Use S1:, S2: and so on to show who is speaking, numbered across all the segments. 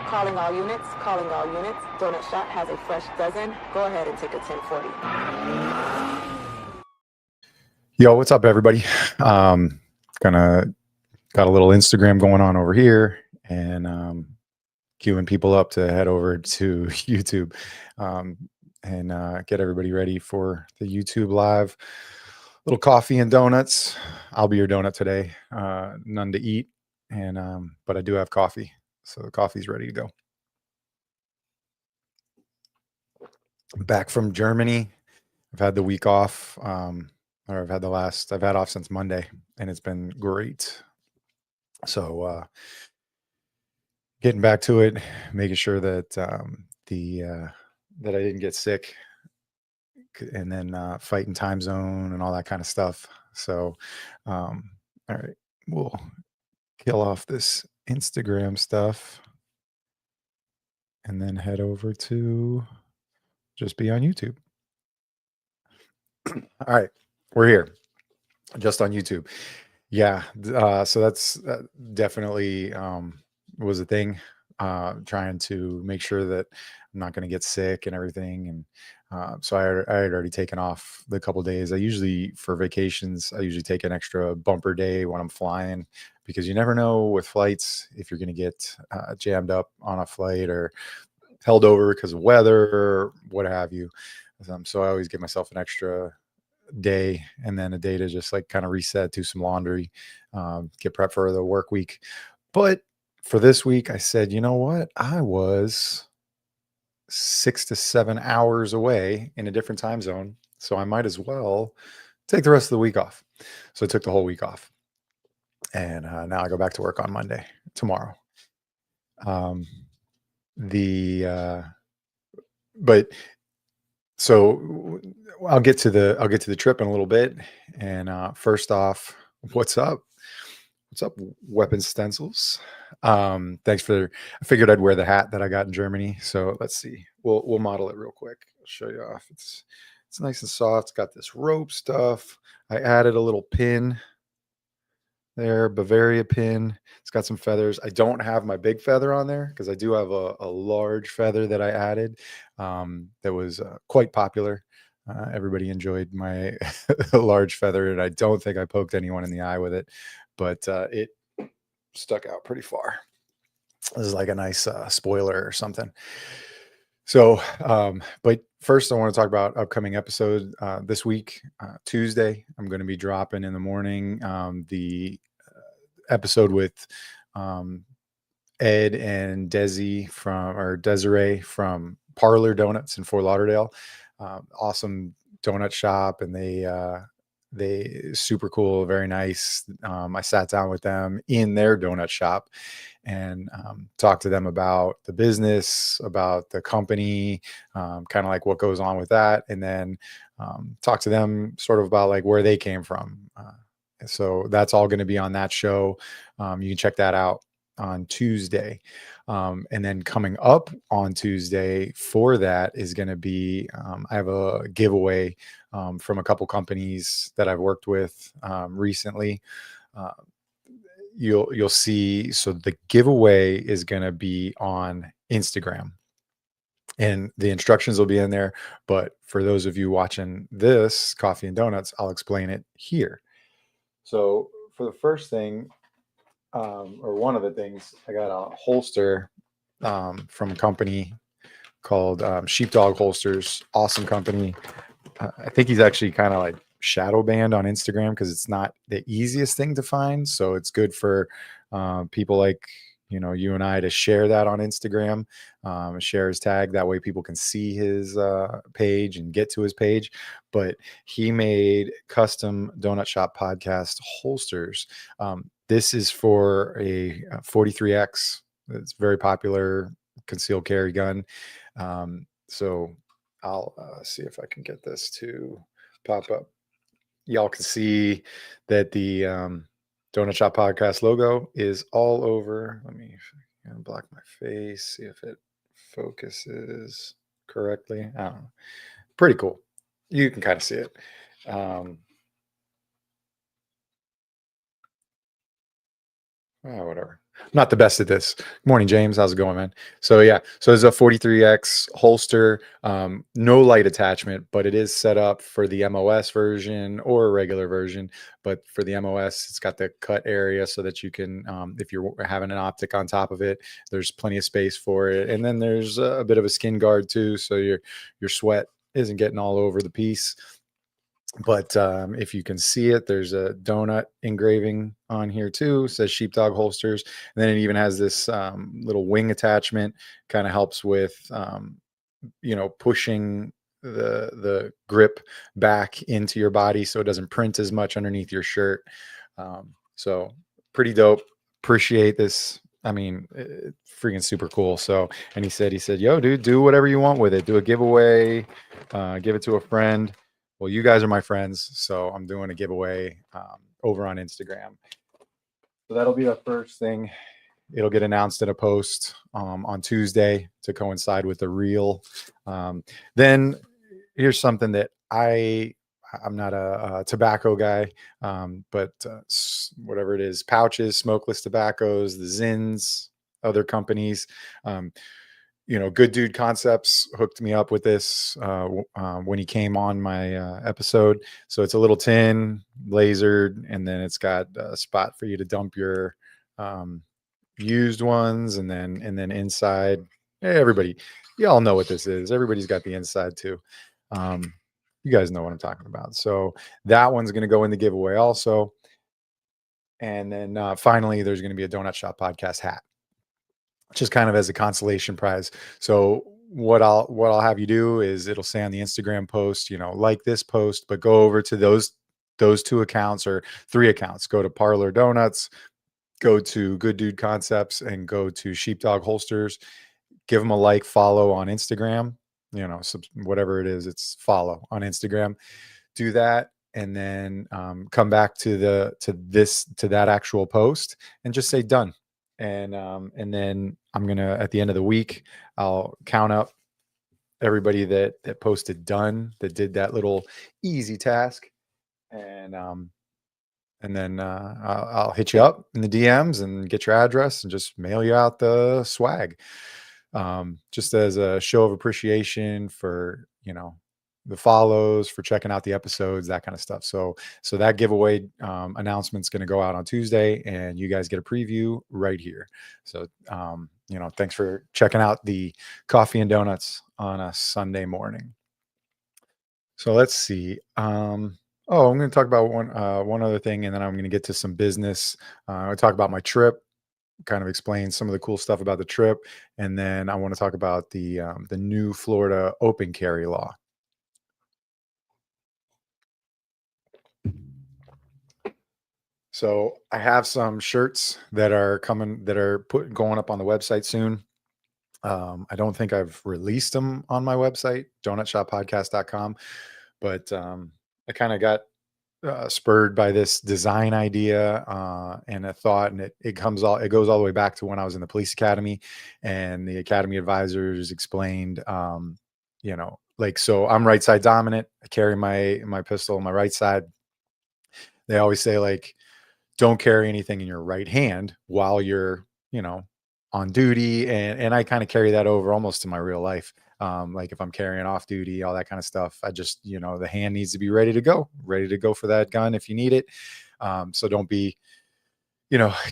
S1: Calling all units, calling all units. Donut Shop has a fresh dozen. Go ahead and take a 1040.
S2: Yo, what's up, everybody? Gonna got a little Instagram going on over here, and queuing people up to head over to YouTube, and get everybody ready for the YouTube live. Little coffee and donuts. I'll be your donut today. None to eat, and but I do have coffee, so the coffee's ready to go. Back from Germany. I've had the week off, or I've had off since Monday, and it's been great. So getting back to it, making sure that that I didn't get sick, and then fighting time zone and all that kind of stuff. So, all right, we'll kill off this Instagram stuff and then head over to just be on YouTube. All right, we're here just on YouTube. Yeah, so that's definitely was a thing. Trying to make sure that I'm not going to get sick and everything, and so I had already taken off the couple days. I usually for vacations I usually take an extra bumper day when I'm flying, because you never know with flights if you're going to get jammed up on a flight or held over because of weather or what have you. So I always give myself an extra day and then a day to just like kind of reset, do some laundry, get prepped for the work week. But for this week, I said, you know what? I was 6 to 7 hours away in a different time zone, so I might as well take the rest of the week off. So I took the whole week off, and now I go back to work on Monday, tomorrow. But so I'll get to the trip in a little bit. And first off, what's up? What's up, Weapon Stencils? Thanks for. I figured I'd wear the hat that I got in Germany. So let's see. We'll model it real quick. I'll show you off. It's nice and soft. It's got this rope stuff. I added a little pin there, Bavaria pin. It's got some feathers. I don't have my big feather on there because I do have a large feather that I added that was quite popular. Everybody enjoyed my large feather, and I don't think I poked anyone in the eye with it, but it stuck out pretty far. This is like a nice spoiler or something. So, but first, I want to talk about upcoming episode this week, Tuesday. I'm going to be dropping in the morning the episode with Ed and Desiree from Parlor Donuts in Fort Lauderdale. Awesome donut shop, and they super cool, very nice. I sat down with them in their donut shop and talked to them about the business, about the company, kind of like what goes on with that, and then talk to them sort of about like where they came from. So that's all going to be on that show. You can check that out on Tuesday. And then coming up on Tuesday for that is going to be, I have a giveaway from a couple companies that I've worked with recently. You'll see. So the giveaway is going to be on Instagram, and the instructions will be in there. But for those of you watching this Coffee and Donuts, I'll explain it here. So for the first thing, or one of the things, I got a holster from a company called Sheepdog Holsters. Awesome company. I think he's actually kind of like shadow banned on Instagram because it's not the easiest thing to find. So it's good for people like you and I to share that on Instagram, share his tag. That way people can see his page and get to his page. But he made custom Donut Shop podcast holsters. This is for a 43X. It's very popular concealed carry gun. So I'll see if I can get this to pop up. Y'all can see that the Donut Shop podcast logo is all over. Let me block my face, see if it focuses correctly. I don't know. Pretty cool. You can kind of see it. Whatever. Not the best at this. Morning, James. How's it going, man? So yeah, so it's a 43X holster, no light attachment, but it is set up for the MOS version or a regular version. But for the MOS, it's got the cut area so that you can, if you're having an optic on top of it, there's plenty of space for it. And then there's a bit of a skin guard too, so your sweat isn't getting all over the piece. But if you can see it, there's a donut engraving on here too. It says sheepdog holsters. And then it even has this little wing attachment, kind of helps with pushing the grip back into your body so it doesn't print as much underneath your shirt. So pretty dope. Appreciate this. I mean, freaking super cool. So, and he said, yo, dude, do whatever you want with it. Do a giveaway, give it to a friend. Well, you guys are my friends, so I'm doing a giveaway over on Instagram. So that'll be the first thing. It'll get announced in a post on Tuesday to coincide with the reel. Then here's something that I'm not a tobacco guy, but whatever it is, pouches, smokeless tobaccos, the Zins, other companies. Good Dude Concepts hooked me up with this when he came on my episode. So it's a little tin, lasered, and then it's got a spot for you to dump your used ones, and then inside. Hey, everybody, y'all know what this is. Everybody's got the inside too. You guys know what I'm talking about. So that one's going to go in the giveaway also. And then finally, there's going to be a Donut Shop Podcast hat, just kind of as a consolation prize. So what I'll have you do is it'll say on the Instagram post, like this post, but go over to those 2 accounts or 3 accounts. Go to Parlor Donuts, go to Good Dude Concepts, and go to Sheepdog Holsters. Give them a like, follow on Instagram. Whatever it is, it's follow on Instagram. Do that, and then come back to that actual post and just say done. And then I'm gonna, at the end of the week, I'll count up everybody that posted done, that did that little easy task, and then I'll hit you up in the DMs and get your address and just mail you out the swag, just as a show of appreciation for the follows, for checking out the episodes, that kind of stuff. So that giveaway announcement's going to go out on Tuesday, and you guys get a preview right here. So thanks for checking out the Coffee and Donuts on a Sunday morning. So let's see. I'm going to talk about one other thing, and then I'm going to get to some business. I'll talk about my trip, kind of explain some of the cool stuff about the trip, and then I want to talk about the new Florida open carry law. So I have some shirts that are coming, that are going up on the website soon. I don't think I've released them on my website, donutshoppodcast.com, but I kind of got spurred by this design idea and a thought, and it goes all the way back to when I was in the police academy, and the academy advisors explained, so I'm right side dominant. I carry my pistol on my right side. They always say, like, don't carry anything in your right hand while you're, on duty. And I kind of carry that over almost to my real life. Like if I'm carrying off duty, all that kind of stuff, I just, the hand needs to be ready to go for that gun if you need it. So don't be,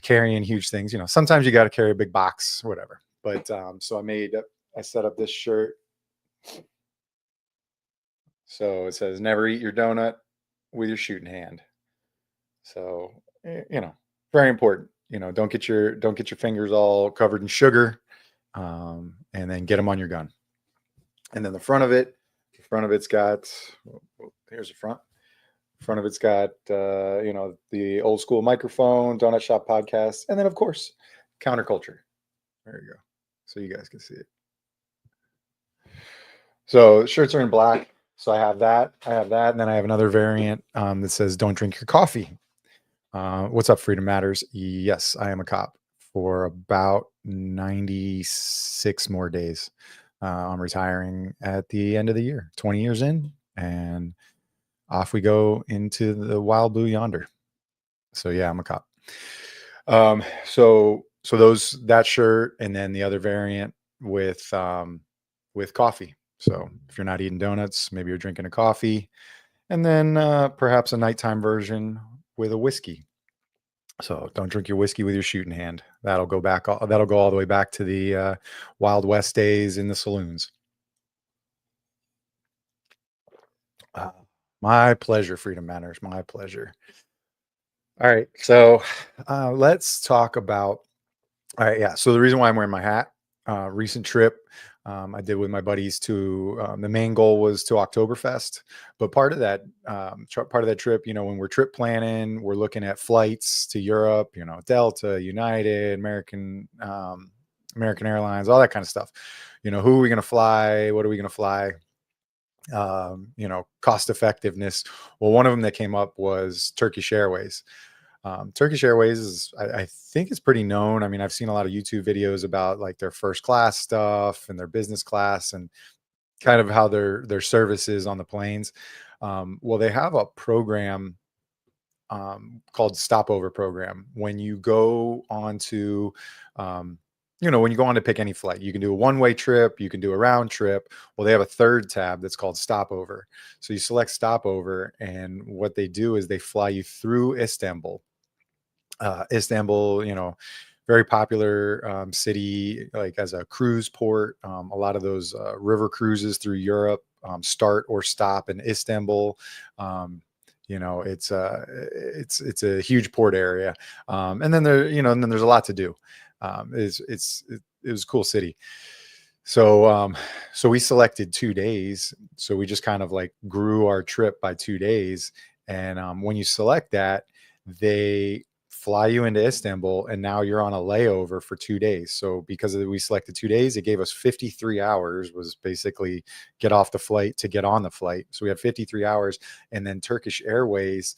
S2: carrying huge things. Sometimes you got to carry a big box, whatever. But so I set up this shirt. So it says, never eat your donut with your shooting hand. So, very important. Don't get your fingers all covered in sugar, and then get them on your gun. And then the front of it's got, here's the front. Front of it's got, the old school microphone, Donut Shop Podcast, and then of course, counterculture. There you go. So you guys can see it. So shirts are in black. So I have that, and then I have another variant that says, "Don't drink your coffee." What's up, Freedom Matters? Yes, I am a cop for about 96 more days. I'm retiring at the end of the year, 20 years in, and off we go into the wild blue yonder. So yeah, I'm a cop. So So those that shirt, and then the other variant with coffee. So if you're not eating donuts, maybe you're drinking a coffee, and then perhaps a nighttime version with a whiskey. So don't drink your whiskey with your shooting hand. That'll go back. That'll go all the way back to the Wild West days in the saloons. Uh, my pleasure, Freedom Manners. My pleasure. All right. So let's talk about. All right. Yeah. So the reason why I'm wearing my hat, recent trip I did with my buddies to the main goal was to Oktoberfest, but part of that part of that trip, when we're trip planning, we're looking at flights to Europe, Delta, United, American Airlines, all that kind of stuff. Who are we going to fly? What are we going to fly? Cost effectiveness. Well, one of them that came up was Turkish Airways. Turkish Airways is, I think it's pretty known. I mean, I've seen a lot of YouTube videos about like their first class stuff and their business class and kind of how their service is on the planes. Well, they have a program called Stopover program. When you go on to, when you go on to pick any flight, you can do a one-way trip, you can do a round trip. Well, they have a third tab that's called Stopover. So you select Stopover, and what they do is they fly you through Istanbul. Istanbul, very popular city, like as a cruise port. A lot of those river cruises through Europe start or stop in Istanbul. It's a huge port area, and then and then there's a lot to do. It was a cool city. So we selected 2 days. So we just kind of like grew our trip by 2 days. And when you select that, they fly you into Istanbul, and now you're on a layover for 2 days. So because we selected 2 days, it gave us 53 hours, was basically get off the flight to get on the flight. So we had 53 hours. And then Turkish Airways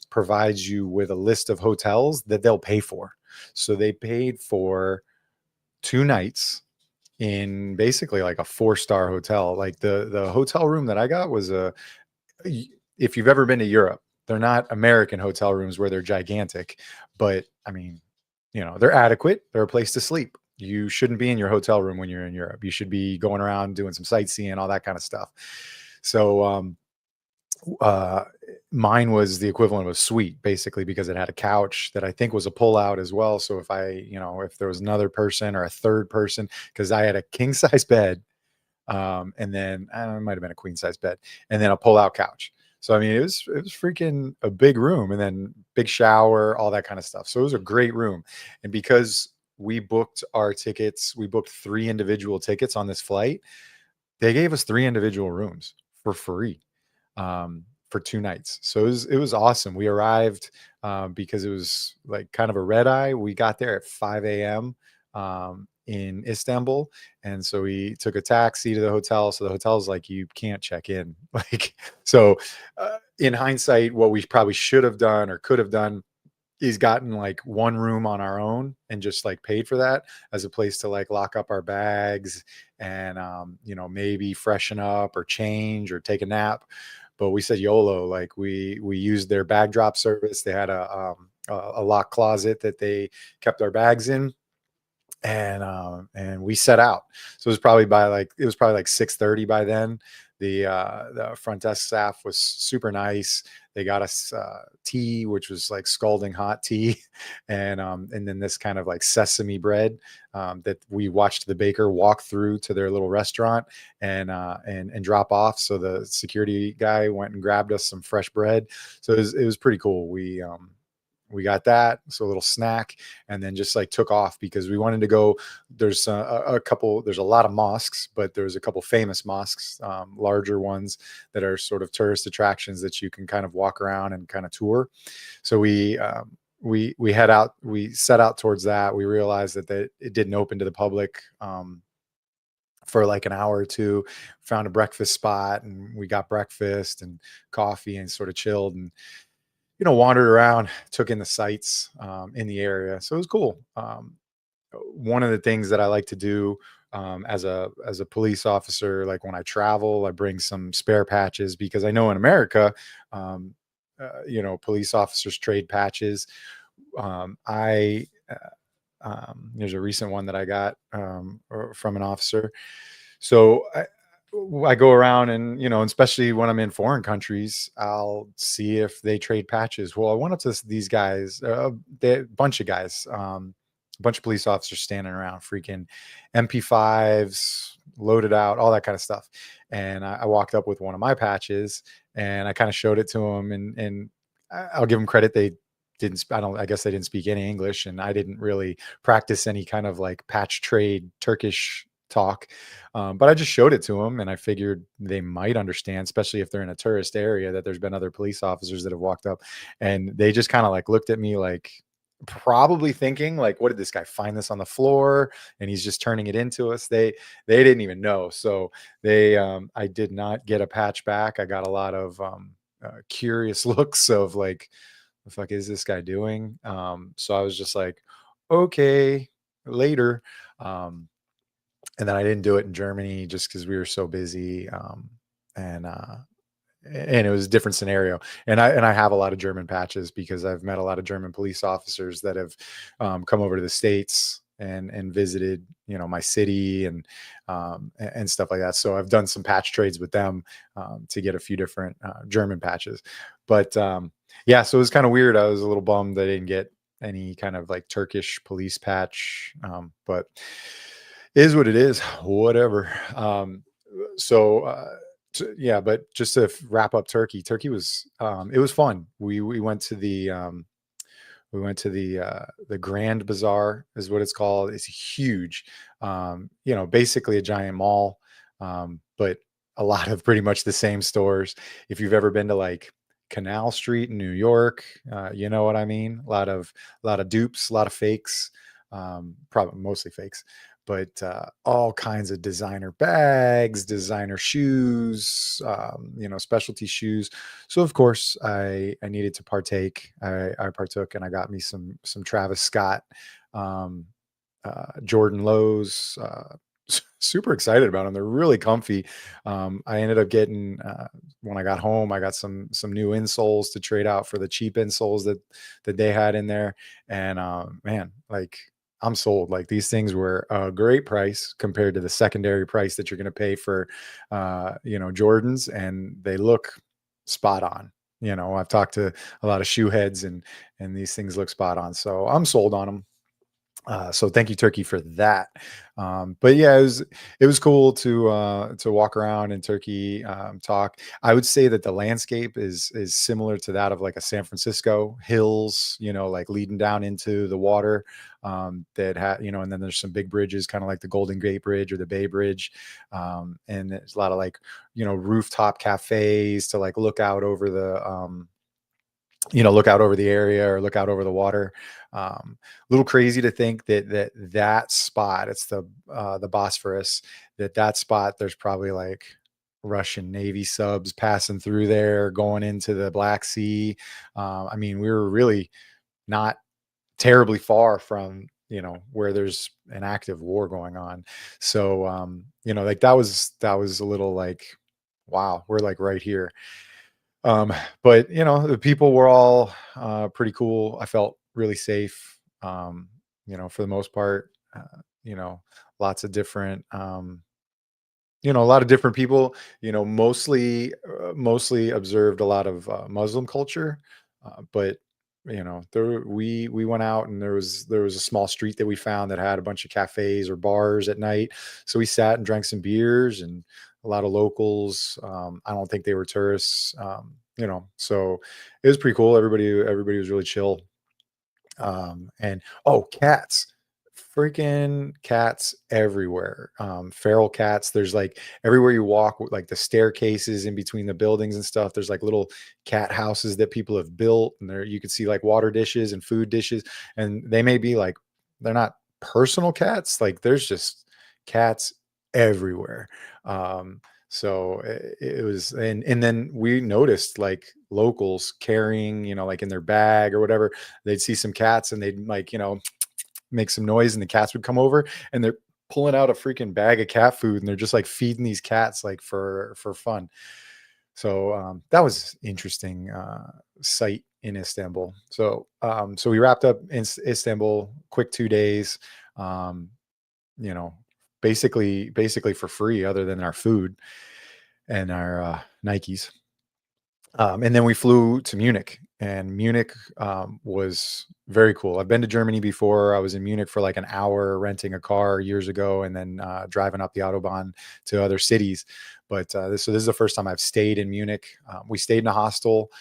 S2: provides you with a list of hotels that they'll pay for. So they paid for 2 nights in basically like a 4-star hotel. Like the hotel room that I got was if you've ever been to Europe, they're not American hotel rooms where they're gigantic, but I mean, they're adequate. They're a place to sleep. You shouldn't be in your hotel room when you're in Europe. You should be going around doing some sightseeing, all that kind of stuff. So uh mine was the equivalent of a suite, basically, because it had a couch that I think was a pull out as well. So if there was another person or a third person, because I had a king size bed, and then it might have been a queen size bed, and then a pull out couch. So I mean, it was freaking a big room, and then big shower, all that kind of stuff. So it was a great room. And because we booked our tickets, we booked 3 individual tickets on this flight. They gave us 3 individual rooms for free, for 2 nights. So it was awesome. We arrived because it was like kind of a red eye. We got there at 5 a.m. In Istanbul, and so we took a taxi to the hotel. So the hotel's like, you can't check in. Like, so in hindsight, what we probably should have done or could have done is gotten like one room on our own and just like paid for that as a place to like lock up our bags and maybe freshen up or change or take a nap. But we said YOLO. Like we used their bag drop service. They had a lock closet that they kept our bags in, and we set out. So it was probably like 6:30 by then. The front desk staff was super nice. They got us tea, which was like scalding hot tea, and then this kind of like sesame bread that we watched the baker walk through to their little restaurant and drop off. So the security guy went and grabbed us some fresh bread. So it was pretty cool. We got that, so a little snack, and then just like took off because we wanted to go. There's there's a lot of mosques, but there's a couple famous mosques, larger ones that are sort of tourist attractions that you can kind of walk around and kind of tour. So we head out, we set out towards that. We realized that it didn't open to the public for like an hour or two. Found a breakfast spot, and we got breakfast and coffee and sort of chilled and wandered around, took in the sights in the area. So it was cool. One of the things that I like to do as a police officer, like when I travel, I bring some spare patches because I know in America, police officers trade patches. I There's a recent one that I got from an officer. So I go around and, especially when I'm in foreign countries, I'll see if they trade patches. Well, I went up to these guys, bunch of guys, a bunch of police officers standing around, freaking MP5s loaded out, all that kind of stuff. And I walked up with one of my patches and I kind of showed it to them, and I'll give them credit. They didn't, I guess they didn't speak any English, and I didn't really practice any kind of like patch trade Turkish talk. But I just showed it to them, and I figured they might understand, especially if they're in a tourist area, that there's been other police officers that have walked up, and they just kind of like looked at me like, probably thinking like, what did this guy find this on the floor and he's just turning it into us? They didn't even know. So I did not get a patch back. I got a lot of curious looks of like, the fuck is this guy doing? So I was just like, okay, later. Um, and then I didn't do it in Germany just because we were so busy. And it was a different scenario. And I have a lot of German patches because I've met a lot of German police officers that have come over to the States and visited, my city and stuff like that. So I've done some patch trades with them to get a few different German patches. But yeah, so it was kind of weird. I was a little bummed I didn't get any kind of like Turkish police patch, but is what it is. Whatever. So yeah, but just to wrap up Turkey was it was fun. We went to the Grand Bazaar is what it's called. It's huge. Basically a giant mall, but a lot of pretty much the same stores. If you've ever been to like Canal Street in New York, you know what I mean? A lot of dupes, a lot of fakes, probably mostly fakes, but all kinds of designer bags, designer shoes, specialty shoes. So of course I needed to partake. I partook and I got me some Travis Scott, um, Jordan Lows. Super excited about them. They're really comfy. I ended up getting when I got home, I got some new insoles to trade out for the cheap insoles that they had in there. And man, like I'm sold. Like these things were a great price compared to the secondary price that you're going to pay for, Jordans, and they look spot on. I've talked to a lot of shoe heads, and these things look spot on. So I'm sold on them. So thank you, Turkey, for that. But yeah, it was cool to walk around in Turkey, talk. I would say that the landscape is similar to that of like a San Francisco hills, like leading down into the water. That had, and then there's some big bridges, kind of like the Golden Gate Bridge or the Bay Bridge, and there's a lot of like rooftop cafes to like look out over the area or look out over the water. A little crazy to think that spot, it's the Bosphorus, that spot, there's probably like Russian Navy subs passing through there, going into the Black Sea. I mean, we were really not terribly far from, where there's an active war going on. So, like that was a little like, wow, we're like right here. Um, but the people were all pretty cool. I felt really safe, for the most part. You know, lots of different, a lot of different people. Mostly observed a lot of Muslim culture, but we went out, and there was a small street that we found that had a bunch of cafes or bars at night. So we sat and drank some beers, and a lot of locals. I don't think they were tourists. So it was pretty cool. Everybody was really chill. And oh, cats, freaking cats everywhere. Feral cats. There's like everywhere you walk, like the staircases in between the buildings and stuff. There's like little cat houses that people have built, and there you can see like water dishes and food dishes, and they may be like, they're not personal cats. Like there's just cats everywhere. So it was, and then we noticed like locals carrying, like in their bag or whatever, they'd see some cats and they'd like, make some noise, and the cats would come over, and they're pulling out a freaking bag of cat food, and they're just like feeding these cats like for fun. So that was interesting sight in Istanbul. So we wrapped up in Istanbul, quick 2 days. Um, you know, basically for free, other than our food and our Nikes. And then we flew to Munich, and Munich was very cool. I've been to Germany before. I was in Munich for like an hour renting a car years ago, and then driving up the Autobahn to other cities. But so this is the first time I've stayed in Munich. We stayed in a hostel.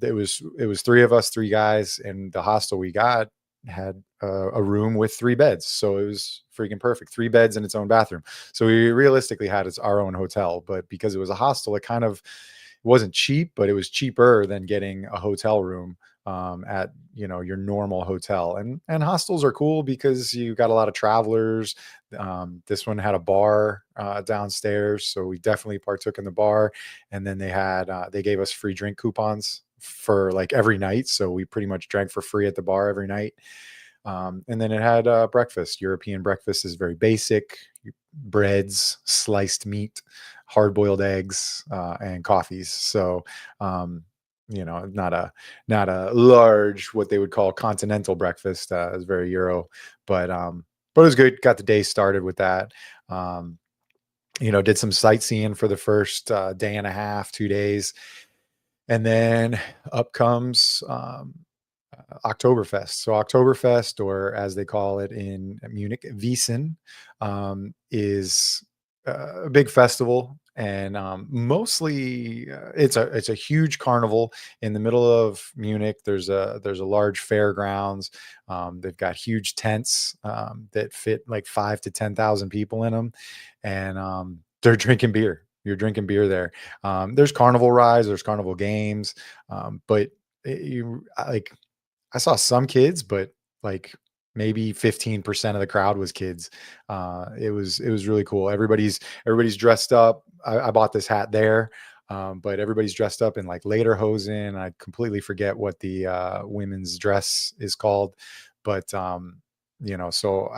S2: It was three of us, three guys, and the hostel we got had a room with three beds, so it was freaking perfect. Three beds and its own bathroom. So we realistically had our own hotel, but because it was a hostel, it wasn't cheap, but it was cheaper than getting a hotel room at your normal hotel. And hostels are cool because you got a lot of travelers. This one had a bar downstairs, so we definitely partook in the bar. And then they gave us free drink coupons for like every night, so we pretty much drank for free at the bar every night. And then it had breakfast. European breakfast is very basic: breads, sliced meat, hard-boiled eggs, and coffees. So, not a large, what they would call continental breakfast. It's very Euro, but it was good. Got the day started with that. Um, did some sightseeing for the first day and a half, 2 days, and then up comes Oktoberfest. So Oktoberfest, or as they call it in Munich, Wiesen, is a big festival, and mostly it's a huge carnival in the middle of Munich. There's a large fairgrounds. They've got huge tents that fit like 5 to 10,000 people in them, and they're drinking beer. You're drinking beer there. There's carnival rides, there's carnival games, but like I saw some kids, but like maybe 15% of the crowd was kids. It was really cool. Everybody's dressed up. I bought this hat there, but everybody's dressed up in like lederhosen. I completely forget what the women's dress is called, but so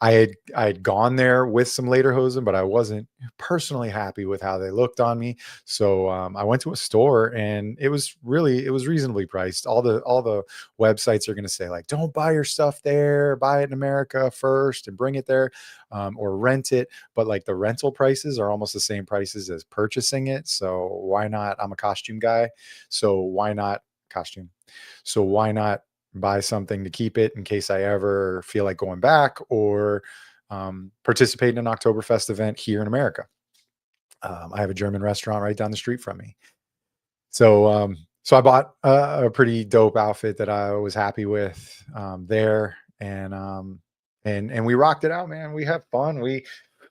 S2: I had gone there with some lederhosen, but I wasn't personally happy with how they looked on me. So I went to a store, and it was reasonably priced. All the websites are going to say like, don't buy your stuff there, buy it in America first and bring it there, or rent it. But like the rental prices are almost the same prices as purchasing it. So why not? I'm a costume guy, so why not costume? So why not buy something to keep it in case I ever feel like going back, or participate in an Oktoberfest event here in America? I have a German restaurant right down the street from me. So I bought a pretty dope outfit that I was happy with there, and we rocked it out, man. We have fun.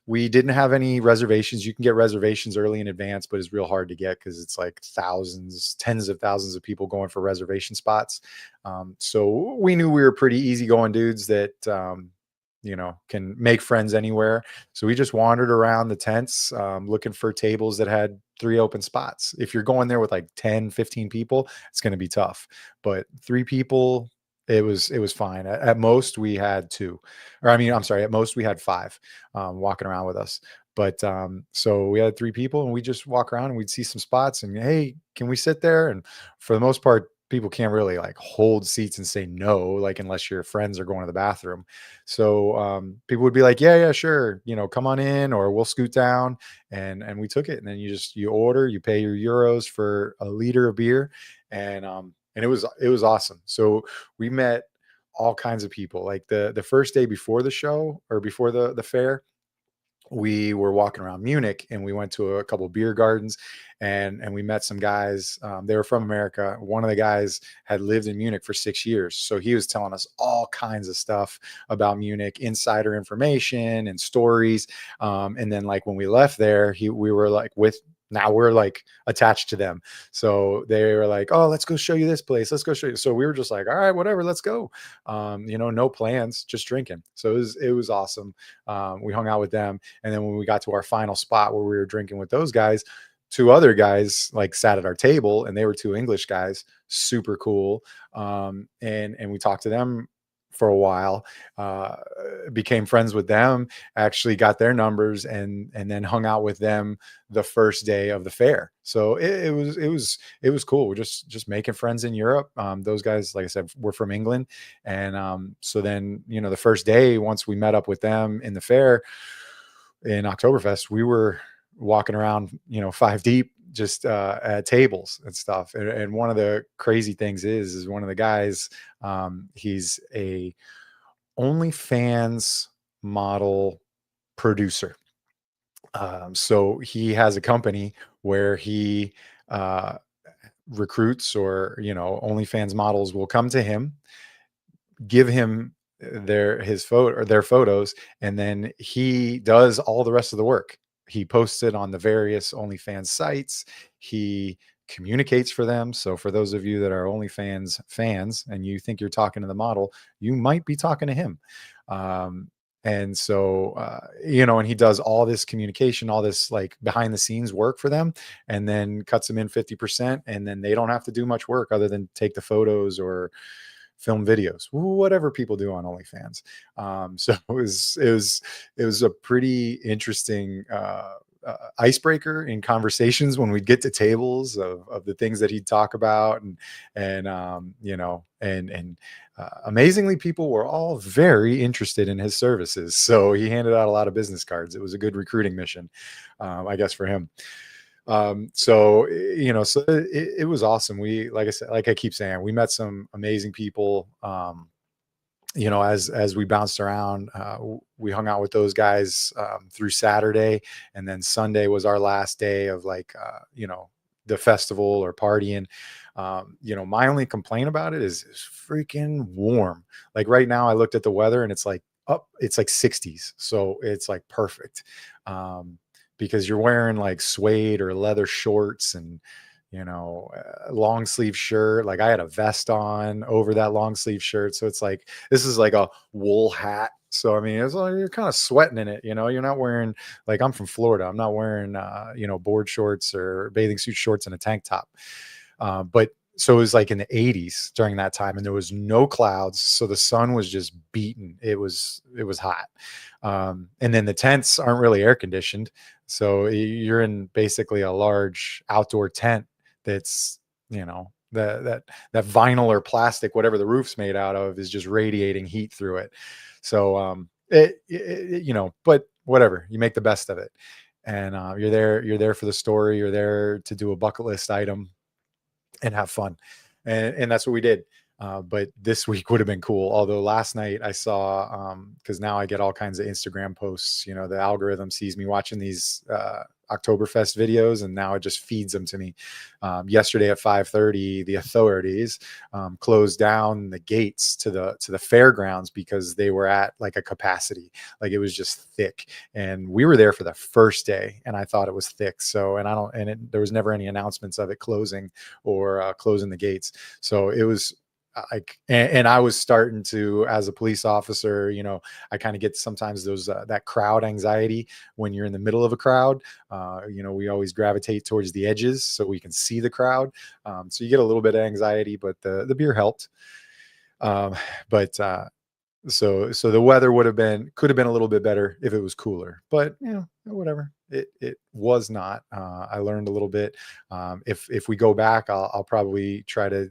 S2: We didn't have any reservations. You can get reservations early in advance, but it's real hard to get because it's like thousands, tens of thousands of people going for reservation spots. So we knew we were pretty easygoing dudes that can make friends anywhere. So we just wandered around the tents, looking for tables that had three open spots. If you're going there with like 10, 15 people, it's going to be tough. But three people, it was fine. At most we had two, or I mean, I'm sorry, at most we had five walking around with us. But so we had three people, and we just walk around and we'd see some spots, and hey, can we sit there? And for the most part, people can't really like hold seats and say no, like unless your friends are going to the bathroom. So people would be like, yeah, sure, come on in, or we'll scoot down, and we took it. And then you order, you pay your euros for a liter of beer, and it was awesome. So we met all kinds of people. Like the first day before the show, or before the fair, we were walking around Munich, and we went to a couple beer gardens, and we met some guys. They were from America. One of the guys had lived in Munich for 6 years. So he was telling us all kinds of stuff about Munich, insider information and stories. And then like when we left there, we were like now we're like attached to them. So they were like, oh, let's go show you this place. Let's go show you. So we were just like, all right, whatever, let's go. No plans, just drinking. So it was awesome. We hung out with them. And then when we got to our final spot where we were drinking with those guys, two other guys like sat at our table, and they were two English guys, super cool. And we talked to them for a while, uh, became friends with them, actually got their numbers, and then hung out with them the first day of the fair. So it was cool. We're just making friends in Europe. Those guys, like I said, were from England, and so then the first day, once we met up with them in the fair in Oktoberfest, we were walking around, five deep, just at tables and stuff. And one of the crazy things is one of the guys, he's a OnlyFans model producer. So he has a company where he uh, recruits, or OnlyFans models will come to him, give him their photos, and then he does all the rest of the work. He posts it on the various OnlyFans sites. He communicates for them. So for those of you that are OnlyFans fans and you think you're talking to the model, you might be talking to him. Um, and so, and he does all this communication, all this like behind the scenes work for them, and then cuts them in 50%. And then they don't have to do much work other than take the photos or film videos, whatever people do on OnlyFans. So it was a pretty interesting icebreaker in conversations when we'd get to tables of the things that he'd talk about, and amazingly, people were all very interested in his services. So he handed out a lot of business cards. It was a good recruiting mission, I guess, for him. So it was awesome. Like I said, like I keep saying, we met some amazing people. As we bounced around, we hung out with those guys through Saturday, and then Sunday was our last day of the festival or partying. My only complaint about it is it's freaking warm. Like right now, I looked at the weather and it's like it's like 60s, so it's like perfect. Because you're wearing like suede or leather shorts and long sleeve shirt. Like I had a vest on over that long sleeve shirt, so it's like this is like a wool hat. So I mean, it's like you're kind of sweating in it. You're not wearing, like, I'm from Florida. I'm not wearing board shorts or bathing suit shorts and a tank top. But so it was like in the 80s during that time, and there was no clouds, so the sun was just beating. It was hot. And then the tents aren't really air conditioned, so you're in basically a large outdoor tent that's that vinyl or plastic, whatever the roof's made out of, is just radiating heat through it. So but whatever, you make the best of it. And you're there for the story. You're there to do a bucket list item and have fun. And that's what we did. But this week would have been cool. Although last night I saw, because now I get all kinds of Instagram posts. The algorithm sees me watching these Oktoberfest videos, and now it just feeds them to me. Yesterday at 5:30, the authorities closed down the gates to the fairgrounds because they were at like a capacity. Like it was just thick, and we were there for the first day, and I thought it was thick. So, and I don't, and there was never any announcements of it closing or closing the gates. So it was like, and I was starting to, as a police officer, I kind of get sometimes those that crowd anxiety when you're in the middle of a crowd. We always gravitate towards the edges so we can see the crowd. So you get a little bit of anxiety, but the beer helped. Um, but so the weather could have been a little bit better if it was cooler, but whatever. It was not. I learned a little bit. If we go back, I'll probably try to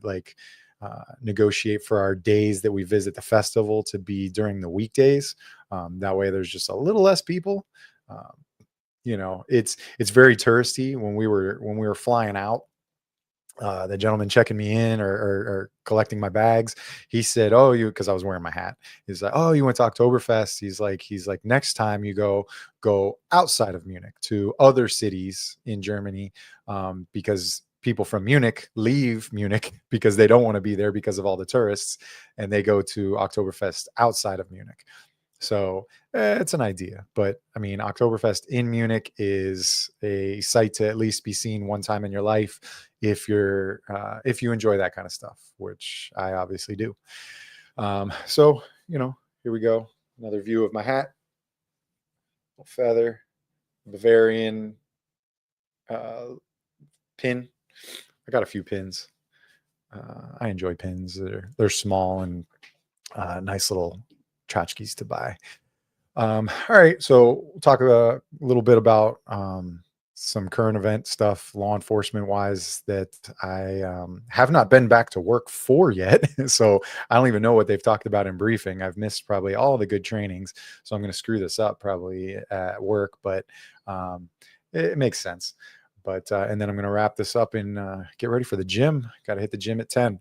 S2: negotiate for our days that we visit the festival to be during the weekdays. That way there's just a little less people. It's very touristy. When we were flying out, the gentleman checking me in or collecting my bags, he said, "Oh, because I was wearing my hat." He's like, "Oh, you went to Oktoberfest." He's like, "Next time you go outside of Munich to other cities in Germany, because people from Munich leave Munich because they don't want to be there because of all the tourists, and they go to Oktoberfest outside of Munich." So it's an idea, but I mean, Oktoberfest in Munich is a sight to at least be seen one time in your life if you enjoy that kind of stuff, which I obviously do. So here we go, another view of my hat, feather, Bavarian uh, pin. I got a few pins. I enjoy pins. They're small and Nice little tchotchkes to buy. All right, so we'll talk a little bit about some current event stuff, law enforcement wise, that I have not been back to work for yet. So I don't even know what they've talked about in briefing. I've missed probably all the good trainings, so I'm going to screw this up probably at work, but um, it makes sense. But and then I'm going to wrap this up and get ready for the gym. Got to hit the gym at 10.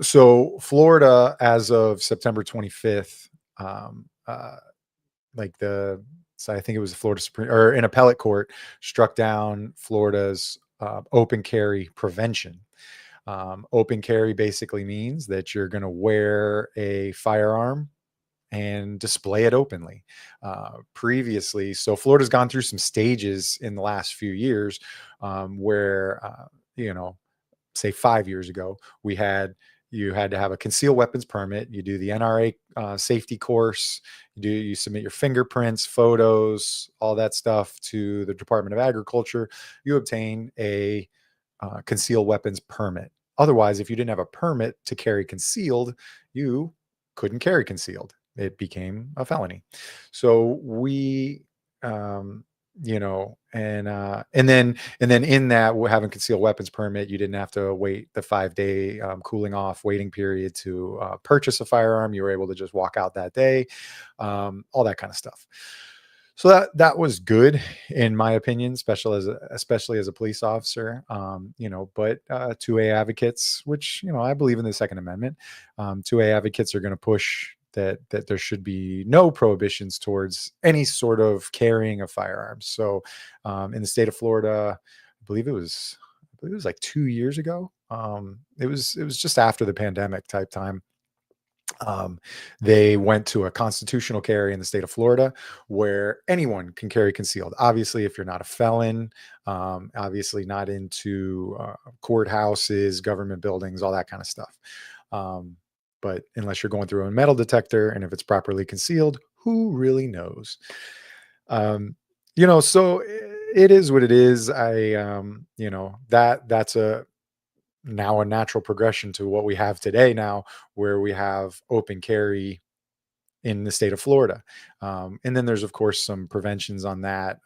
S2: So Florida, as of September 25th, um, uh, like the so I think it was the Florida Supreme or an appellate court struck down Florida's open carry prevention. Open carry basically means that you're going to wear a firearm and display it openly. Previously, so Florida's gone through some stages in the last few years where you know, say 5 years ago, you had to have a concealed weapons permit. You do the NRA safety course. You submit your fingerprints, photos, all that stuff to the Department of Agriculture. You obtain a concealed weapons permit. Otherwise, if you didn't have a permit to carry concealed, you couldn't carry concealed. It became a felony. So we, um, and then in that having concealed weapons permit, you didn't have to wait the 5-day cooling off waiting period to purchase a firearm. You were able to just walk out that day, all that kind of stuff. So that was good in my opinion, especially as a police officer. But 2A advocates, which I believe in the Second Amendment, 2A advocates are going to push that there should be no prohibitions towards any sort of carrying of firearms. So in the state of Florida, I believe it was like 2 years ago. It was just after the pandemic type time. Um, they went to a constitutional carry in the state of Florida where anyone can carry concealed. Obviously, if you're not a felon, obviously not into courthouses, government buildings, all that kind of stuff. But unless you're going through a metal detector and if it's properly concealed, who really knows? So it is what it is. That's now a natural progression to what we have today now, where we have open carry in the state of Florida. And then there's of course some preventions on that.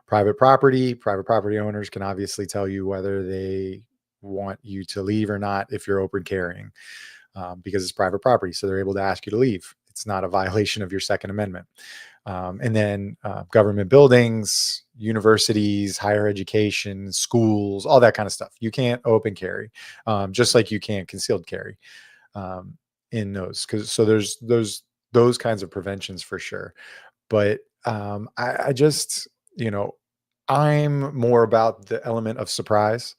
S2: Private property owners can obviously tell you whether they want you to leave or not if you're open carrying, because it's private property. So they're able to ask you to leave. It's not a violation of your Second Amendment. And then government buildings, universities, higher education, schools, all that kind of stuff. You can't open carry, just like you can't concealed carry in those. So there's those kinds of preventions for sure. But I just, I'm more about the element of surprise.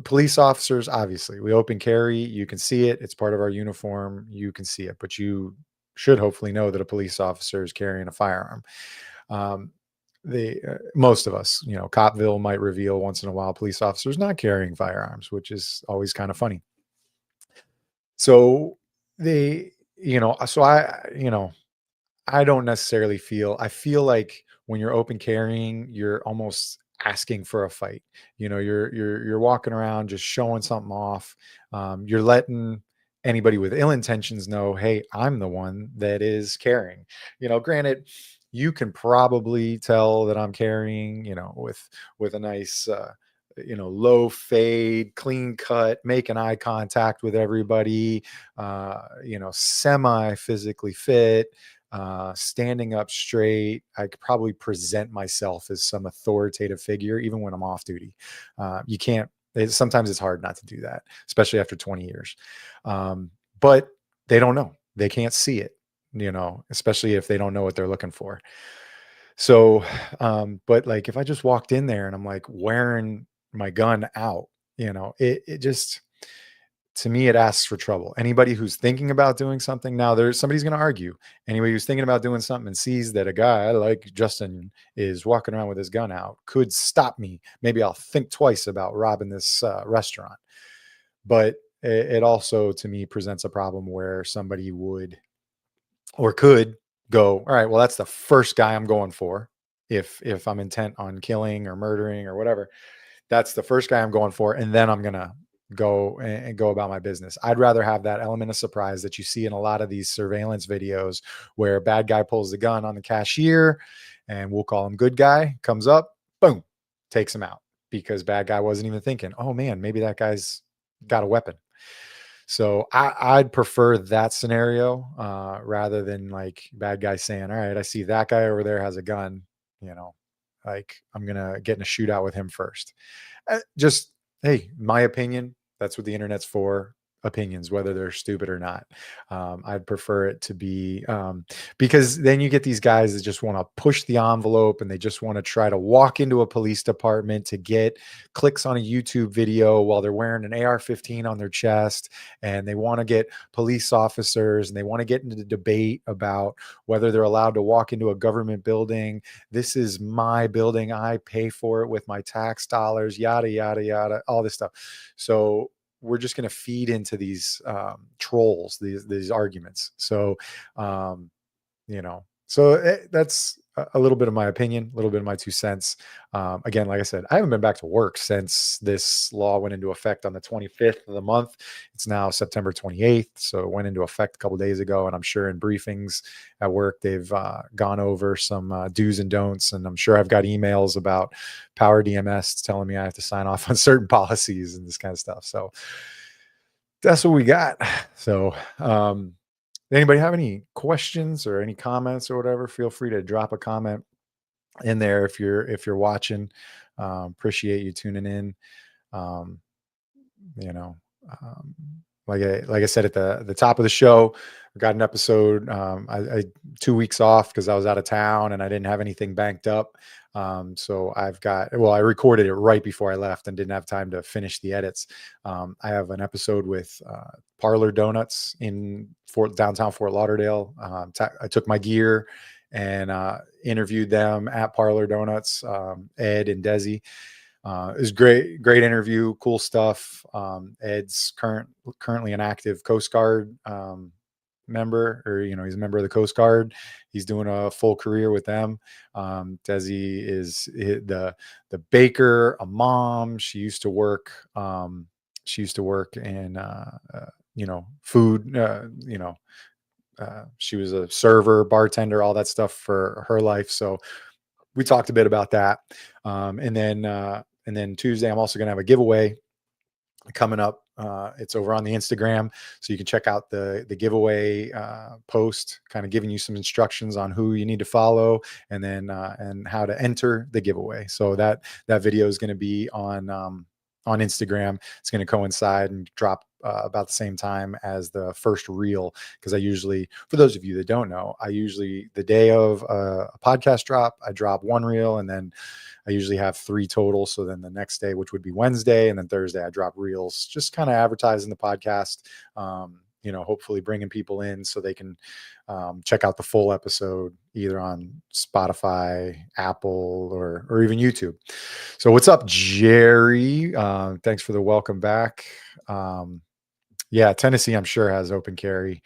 S2: Police officers, obviously, we open carry. You can see it. It's part of our uniform. You can see it, but you should hopefully know that a police officer is carrying a firearm. Most of us, Copville might reveal once in a while police officers not carrying firearms, which is always kind of funny. So they, so I don't necessarily I feel like when you're open carrying, you're almost asking for a fight. You're walking around just showing something off. You're letting anybody with ill intentions know, hey, I'm the one that is carrying. Granted, you can probably tell that I'm carrying, with a nice low fade, clean cut, making eye contact with everybody, semi physically fit, standing up straight. I could probably present myself as some authoritative figure, even when I'm off duty. You can't, sometimes it's hard not to do that, especially after 20 years. But they don't know, they can't see it, especially if they don't know what they're looking for. So, but like if I just walked in there and I'm like wearing my gun out, it just, to me, it asks for trouble. Anybody who's thinking about doing something now, somebody's going to argue. Anybody who's thinking about doing something and sees that a guy like Justin is walking around with his gun out could stop me. Maybe I'll think twice about robbing this restaurant. But it also, to me, presents a problem where somebody would or could go, all right, well, that's the first guy I'm going for. If I'm intent on killing or murdering or whatever, that's the first guy I'm going for. And then I'm going to go and go about my business. I'd rather have that element of surprise that you see in a lot of these surveillance videos where a bad guy pulls the gun on the cashier, and we'll call him good guy, comes up, boom, takes him out, because bad guy wasn't even thinking, oh man, maybe that guy's got a weapon. So I'd prefer that scenario rather than like bad guy saying, all right, I see that guy over there has a gun, you know, like I'm going to get in a shootout with him first. Just, hey, my opinion, that's what the internet's for. Opinions, whether they're stupid or not. I'd prefer it to be because then you get these guys that just want to push the envelope, and they just want to try to walk into a police department to get clicks on a YouTube video while they're wearing an AR-15 on their chest, and they want to get police officers, and they want to get into the debate about whether they're allowed to walk into a government building. This is my building, I pay for it with my tax dollars, yada yada yada, all this stuff. So we're just going to feed into these trolls, these arguments. So that's a little bit of my opinion, a little bit of my 2 cents. Again, like I said, I haven't been back to work since this law went into effect on the 25th of the month. It's now September 28th. So it went into effect a couple of days ago. And I'm sure in briefings at work, they've gone over some do's and don'ts. And I'm sure I've got emails about Power DMS telling me I have to sign off on certain policies and this kind of stuff. So that's what we got. So, anybody have any questions or any comments or whatever? Feel free to drop a comment in there if you're watching. Appreciate you tuning in. Um, you know, um, like I said at the top of the show, I got an episode. I 2 weeks off because I was out of town and I didn't have anything banked up. So I recorded it right before I left and didn't have time to finish the edits. I have an episode with Parlor Donuts in downtown Fort Lauderdale. I took my gear and interviewed them at Parlor Donuts, Ed and Desi. It was great interview, cool stuff. Ed's currently an active Coast Guard member, or he's a member of the Coast Guard. He's doing a full career with them. Desi is the baker, a mom. She used to work in food. She was a server, bartender, all that stuff for her life. So we talked a bit about that. And then Tuesday, I'm also going to have a giveaway coming up. It's over on the Instagram, so you can check out the giveaway post, kind of giving you some instructions on who you need to follow, and then and how to enter the giveaway. So that video is going to be on Instagram. It's going to coincide and drop about the same time as the first reel, because I usually, for those of you that don't know, the day of a podcast drop, I drop one reel, and then I usually have 3 total. So then the next day, which would be Wednesday, and then Thursday, I drop reels, just kind of advertising the podcast, hopefully bringing people in so they can check out the full episode either on Spotify, Apple, or even YouTube. So what's up, Jerry? Thanks for the welcome back. Yeah, Tennessee, I'm sure, has open carry.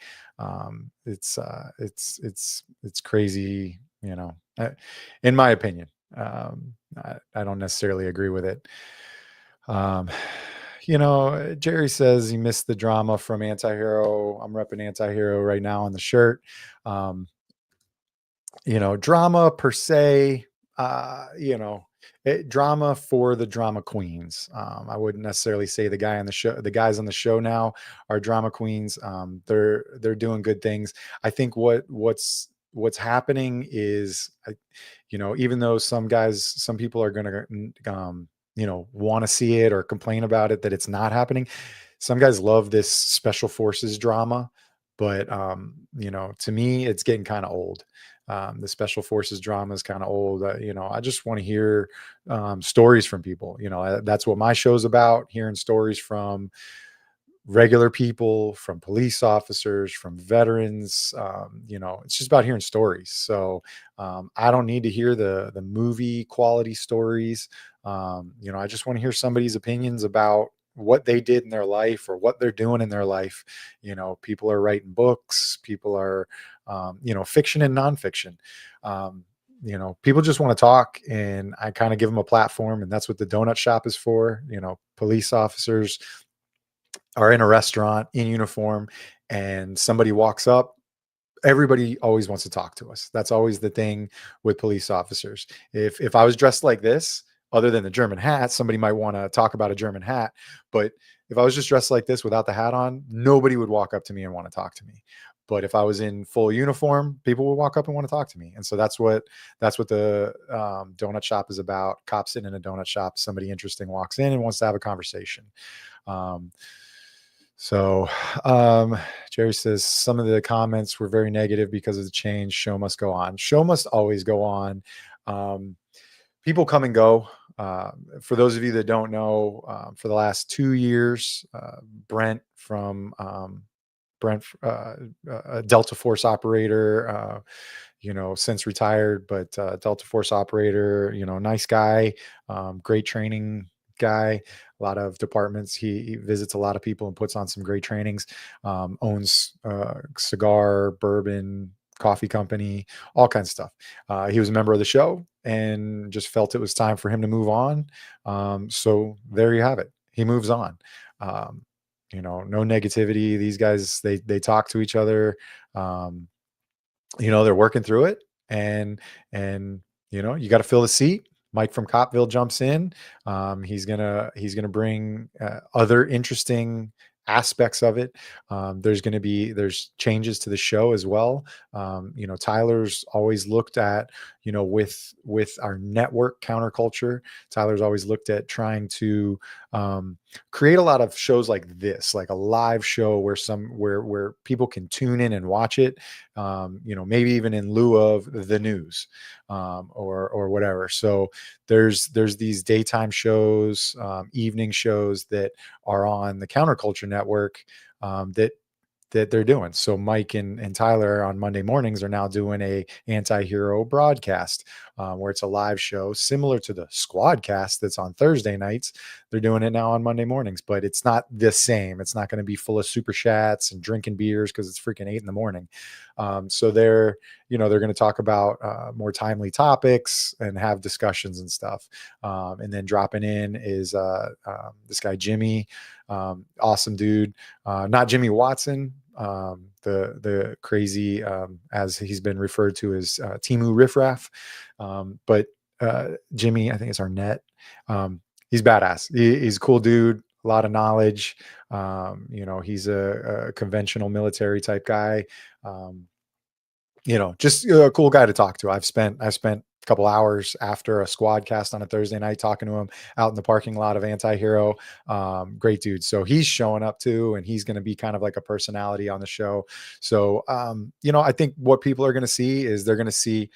S2: It's crazy, in my opinion. I don't necessarily agree with it. Jerry says he missed the drama from Anti-Hero. I'm repping Anti-Hero right now on the shirt. Drama per se, drama for the drama queens. I wouldn't necessarily say the guys on the show now are drama queens. They're doing good things. I think what's happening is, even though some people are going to, want to see it or complain about it, that it's not happening. Some guys love this special forces drama, but to me, it's getting kind of old. The special forces drama is kind of old. I just want to hear stories from people. That's what my show's about, hearing stories from regular people, from police officers, from veterans. It's just about hearing stories. So I don't need to hear the movie quality stories. I just want to hear somebody's opinions about what they did in their life or what they're doing in their life. People are writing books, people are, fiction and nonfiction. People just want to talk, and I kind of give them a platform, and that's what the donut shop is for. Police officers, are in a restaurant in uniform and somebody walks up, everybody always wants to talk to us. That's always the thing with police officers. If I was dressed like this, other than the German hat, somebody might want to talk about a German hat. But if I was just dressed like this without the hat on, nobody would walk up to me and want to talk to me. But if I was in full uniform, people would walk up and want to talk to me. And so that's what the donut shop is about. Cop sitting in a donut shop, somebody interesting walks in and wants to have a conversation. Um, so, Jerry says some of the comments were very negative because of the change. Show must go on. Show must always go on. Um, People come and go. For those of you that don't know, for the last 2 years, Brent from Brent, a Delta Force operator, since retired, but Delta Force operator, nice guy, great training guy, a lot of departments. He visits a lot of people and puts on some great trainings, owns cigar, bourbon, coffee company, all kinds of stuff. He was a member of the show and just felt it was time for him to move on. So there you have it. He moves on. Um, no negativity. These guys, they talk to each other. Um, they're working through it, and you got to fill the seat. Mike from Copville jumps in. He's gonna bring other interesting aspects of it. There's changes to the show as well. Tyler's always looked at, with our network counterculture. Tyler's always looked at trying to create a lot of shows like this, like a live show where people can tune in and watch it. Maybe even in lieu of the news, or whatever. So there's these daytime shows, evening shows that are on the Counterculture Network, that they're doing. So Mike and Tyler on Monday mornings are now doing a anti-hero broadcast, where it's a live show similar to the Squadcast that's on Thursday nights. They're doing it now on Monday mornings, but it's not the same. It's not going to be full of super chats and drinking beers because it's freaking 8 a.m. So they're going to talk about more timely topics and have discussions and stuff. And then dropping in is this guy Jimmy, awesome dude, not Jimmy Watson, the crazy, as he's been referred to as Timu Riffraff, but Jimmy, I think it's Arnett. He's badass. He's a cool dude, a lot of knowledge. He's a conventional military type guy. Just a cool guy to talk to. I've spent a couple hours after a squad cast on a Thursday night talking to him out in the parking lot of Anti-Hero. Great dude. So he's showing up too, and he's going to be kind of like a personality on the show. So, I think what people are going to see is they're going to see,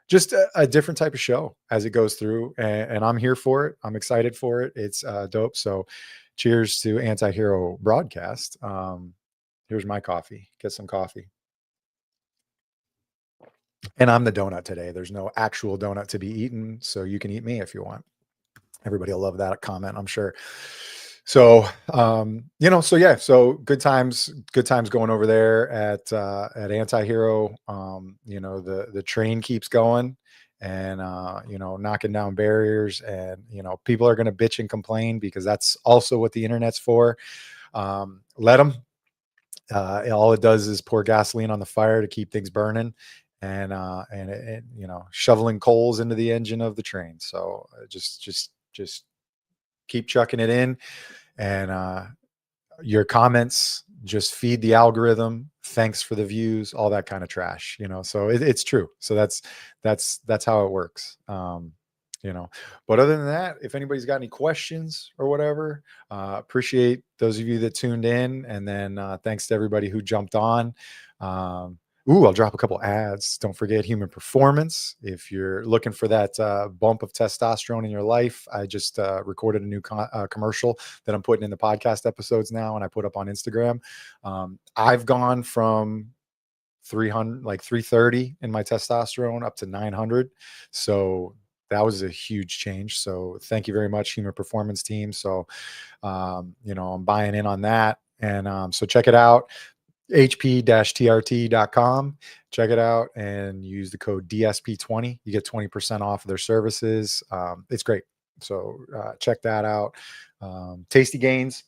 S2: just a different type of show as it goes through. And I'm here for it. I'm excited for it. It's dope. So cheers to Anti-Hero broadcast. Here's my coffee. Get some coffee. And I'm the donut today. There's no actual donut to be eaten, so you can eat me if you want. Everybody will love that comment, I'm sure. So, so yeah, so good times going over there at Anti-Hero. The train keeps going and, knocking down barriers, and, people are going to bitch and complain because that's also what the internet's for. Let them. All it does is pour gasoline on the fire to keep things burning, and shoveling coals into the engine of the train. So just keep chucking it in, and your comments just feed the algorithm. Thanks for the views, all that kind of trash. So it's true. So that's how it works. But other than that, if anybody's got any questions or whatever, appreciate those of you that tuned in, and then thanks to everybody who jumped on. I'll drop a couple ads. Don't forget Human Performance. If you're looking for that bump of testosterone in your life, I just recorded a new commercial that I'm putting in the podcast episodes now, and I put up on Instagram. I've gone from 330 in my testosterone up to 900. So that was a huge change. So thank you very much, Human Performance team. So, I'm buying in on that. And so check it out, hp-trt.com. Check it out and use the code DSP20. You get 20% off of their services. It's great. So check that out. Tasty Gains.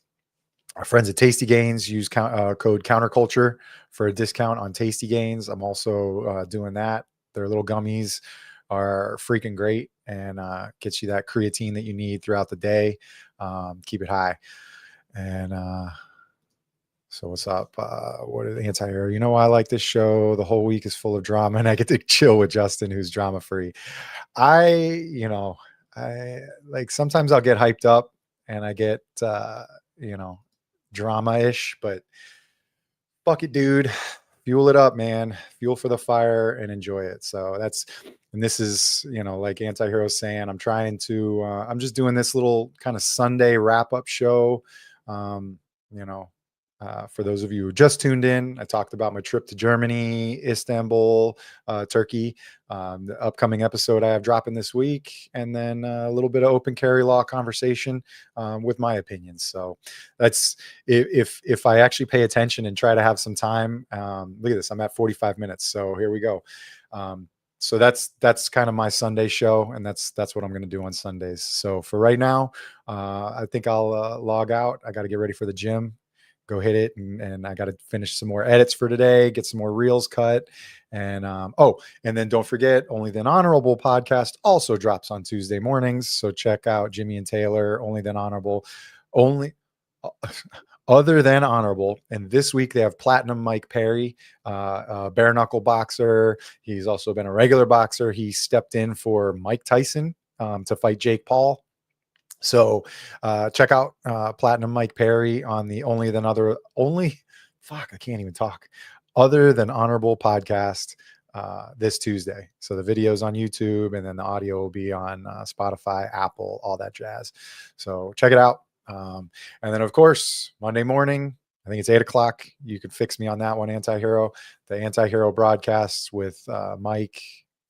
S2: Our friends at Tasty Gains use code Counterculture for a discount on Tasty Gains. I'm also doing that. Their little gummies are freaking great and gets you that creatine that you need throughout the day. Keep it high. And so what's up? What are the anti-hero? You know why I like this show? The whole week is full of drama, and I get to chill with Justin, who's drama free. I like sometimes I'll get hyped up and I get you know, drama-ish, but fuck it, dude. Fuel it up, man. Fuel for the fire and enjoy it. So and this is, like Anti-Hero saying, I'm just doing this little kind of Sunday wrap-up show. You know, for those of you who just tuned in, I talked about my trip to Germany, Istanbul, Turkey, the upcoming episode I have dropping this week, and then a little bit of open carry law conversation with my opinions. So that's if I actually pay attention and try to have some time. Look at this, I'm at 45 minutes. So here we go. So that's kind of my Sunday show, and that's what I'm going to do on Sundays. So for right now, I think I'll log out. I got to get ready for the gym, go hit it, and I got to finish some more edits for today, get some more reels cut, and and then don't forget, Only Then Honorable podcast also drops on Tuesday mornings. So check out Jimmy and Taylor, Only Then Honorable, only. Other Than Honorable. And this week they have Platinum Mike Perry, bare knuckle boxer. He's also been a regular boxer. He stepped in for Mike Tyson to fight Jake Paul. So check out Platinum Mike Perry on the I can't even talk. Other Than Honorable podcast this Tuesday. So the video's on YouTube, and then the audio will be on Spotify, Apple, all that jazz. So check it out. And then of course, Monday morning, I think it's 8:00. You could fix me on that one, Anti-Hero. The Anti-Hero broadcasts with Mike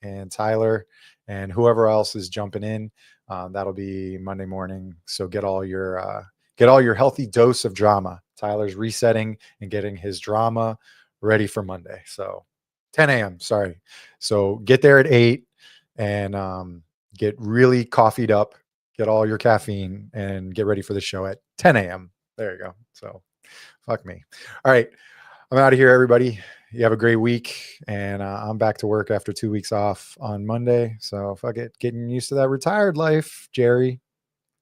S2: and Tyler and whoever else is jumping in. That'll be Monday morning. So get all your healthy dose of drama. Tyler's resetting and getting his drama ready for Monday. So 10 a.m. Sorry. So get there at 8 and get really coffeeed up. Get all your caffeine and get ready for the show at 10 a.m. There you go. So fuck me. All right. I'm out of here, everybody. You have a great week. And I'm back to work after 2 weeks off on Monday. So fuck it. Getting used to that retired life, Jerry,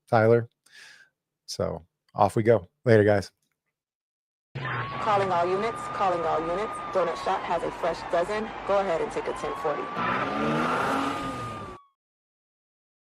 S2: Tyler. So off we go. Later, guys.
S1: Calling all units, calling all units. Donut Shop has a fresh dozen. Go ahead and take a 1040.